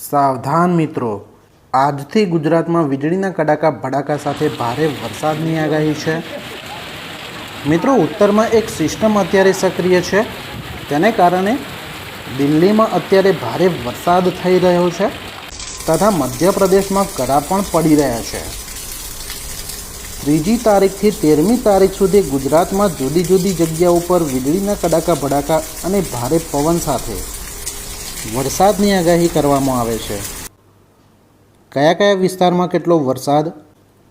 સાવધાન મિત્રો, આજથી ગુજરાતમાં વીજળીના કડાકા ભડાકા સાથે ભારે વરસાદની આગાહી છે. મિત્રો, ઉત્તરમાં એક સિસ્ટમ અત્યારે સક્રિય છે. તેને કારણે દિલ્હીમાં અત્યારે ભારે વરસાદ થઈ રહ્યો છે તથા મધ્યપ્રદેશમાં કરા પણ પડી રહ્યા છે. 3જી તારીખથી 13મી તારીખ સુધી ગુજરાતમાં જુદી જુદી જગ્યાઓ પર વીજળીના કડાકા ભડાકા અને ભારે પવન સાથે વરસાદની આગાહી કરવામાં આવે છે. કયા કયા વિસ્તારમાં કેટલો વરસાદ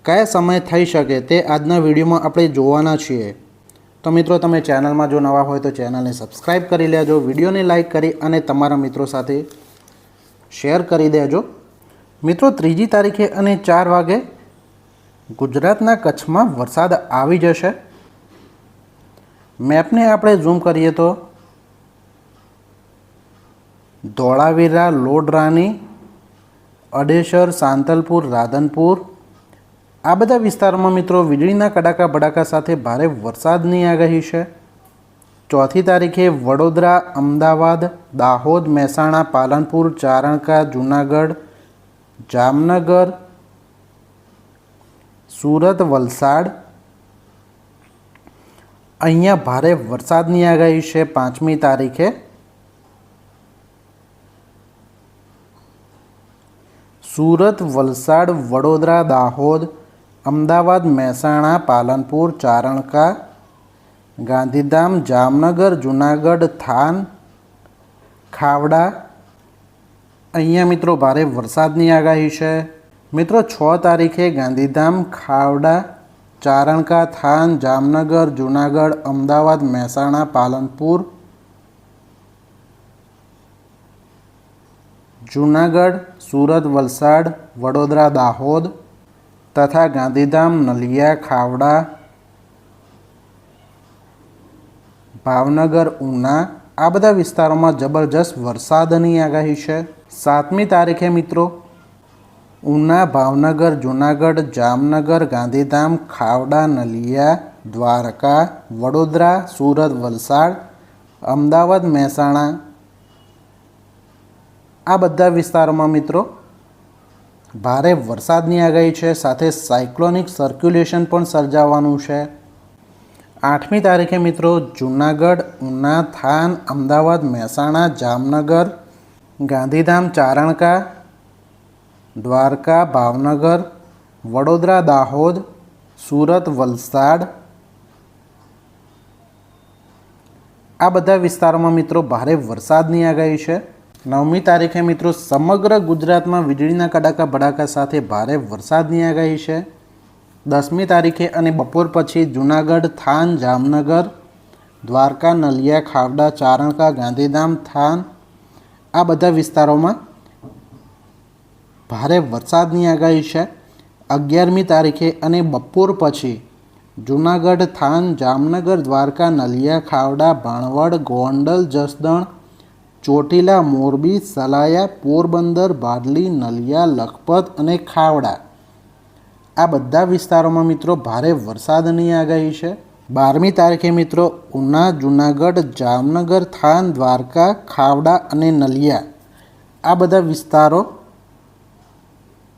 કયા સમયે થઈ શકે તે આજના વિડીયોમાં આપણે જોવાના છીએ. તો મિત્રો, તમે ચેનલમાં જો નવા હોય તો ચેનલને સબસ્ક્રાઈબ કરી લેજો, વિડીયોને લાઈક કરી અને તમારા મિત્રો સાથે શેર કરી દેજો. મિત્રો, 3જી તારીખે અને 4 વાગે ગુજરાતના કચ્છમાં વરસાદ આવી જશે. મેપને આપણે ઝૂમ કરીએ તો ધોળાવીરા, લોડરાની, અડેસર, સાંતલપુર, રાધનપુર આ બધા વિસ્તારોમાં મિત્રો વીજળીના કડાકા ભડાકા સાથે ભારે વરસાદની આગાહી છે. 4થી તારીખે વડોદરા, અમદાવાદ, દાહોદ, મહેસાણા, પાલનપુર, ચારણકા, જૂનાગઢ, જામનગર, સુરત, વલસાડ અહીંયા ભારે વરસાદની આગાહી છે. 5મી તારીખે સુરત, વલસાડ, વડોદરા, દાહોદ, અમદાવાદ, મહેસાણા, પાલનપુર, ચારણકા, ગાંધીધામ, જામનગર, જૂનાગઢ, થાન, ખાવડા અહીંયા મિત્રો ભારે વરસાદની આગાહી છે. મિત્રો, 6 તારીખે ગાંધીધામ, ખાવડા, ચારણકા, થાન, જામનગર, જૂનાગઢ, અમદાવાદ, મહેસાણા, પાલનપુર, જૂનાગઢ, સુરત, વલસાડ, વડોદરા, દાહોદ તથા ગાંધીધામ, નલિયા, ખાવડા, ભાવનગર, ઉના આ બધા વિસ્તારોમાં જબરજસ્ત વરસાદની આગાહી છે. 7મી તારીખે મિત્રો ઉના, ભાવનગર, જૂનાગઢ, જામનગર, ગાંધીધામ, ખાવડા, નલિયા, દ્વારકા, વડોદરા, સુરત, વલસાડ, અમદાવાદ, મહેસાણા આ બધા વિસ્તારોમાં મિત્રો ભારે વરસાદની આગાહી છે. સાથે સાયક્લોનિક સર્ક્યુલેશન પણ સર્જાવાનું છે. 8મી તારીખે મિત્રો જૂનાગઢ, ઉના, થાન, અમદાવાદ, મહેસાણા, જામનગર, ગાંધીધામ, ચારણકા, દ્વારકા, ભાવનગર, વડોદરા, દાહોદ, સુરત, વલસાડ આ બધા વિસ્તારોમાં મિત્રો ભારે વરસાદની આગાહી છે. 9મી તારીખે મિત્રો સમગ્ર ગુજરાતમાં વીજળીના કડાકા ભડાકા સાથે ભારે વરસાદની આગાહી છે. 10મી તારીખે અને બપોર પછી જૂનાગઢ, થાન, જામનગર, દ્વારકા, નલિયા, ખાવડા, ચારણકા, ગાંધીધામ, થાન આ બધા વિસ્તારોમાં ભારે વરસાદની આગાહી છે. 11મી તારીખે અને બપોર પછી જૂનાગઢ, થાન, જામનગર, દ્વારકા, નલિયા, ખાવડા, ભાણવડ, ગોંડલ, જસદણ, ચોટીલા, મોરબી, સલાયા, પોરબંદર, બારલી, નલિયા, લખપત અને ખાવડા આ બધા વિસ્તારોમાં મિત્રો ભારે વરસાદની આગાહી છે. 12મી તારીખે મિત્રો ઉના, જૂનાગઢ, જામનગર, થાન, દ્વારકા, ખાવડા અને નલિયા આ બધા વિસ્તારો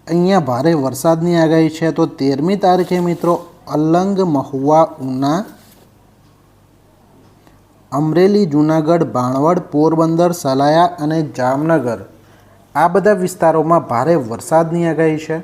અહીંયા ભારે વરસાદની આગાહી છે. તો 13મી તારીખે મિત્રો અલંગ, મહુવા, ઉના, અમરેલી, જૂનાગઢ, ભાણવડ, પોરબંદર, સલાયા અને જામનગર આ બધા વિસ્તારોમાં ભારે વરસાદની આગાહી છે.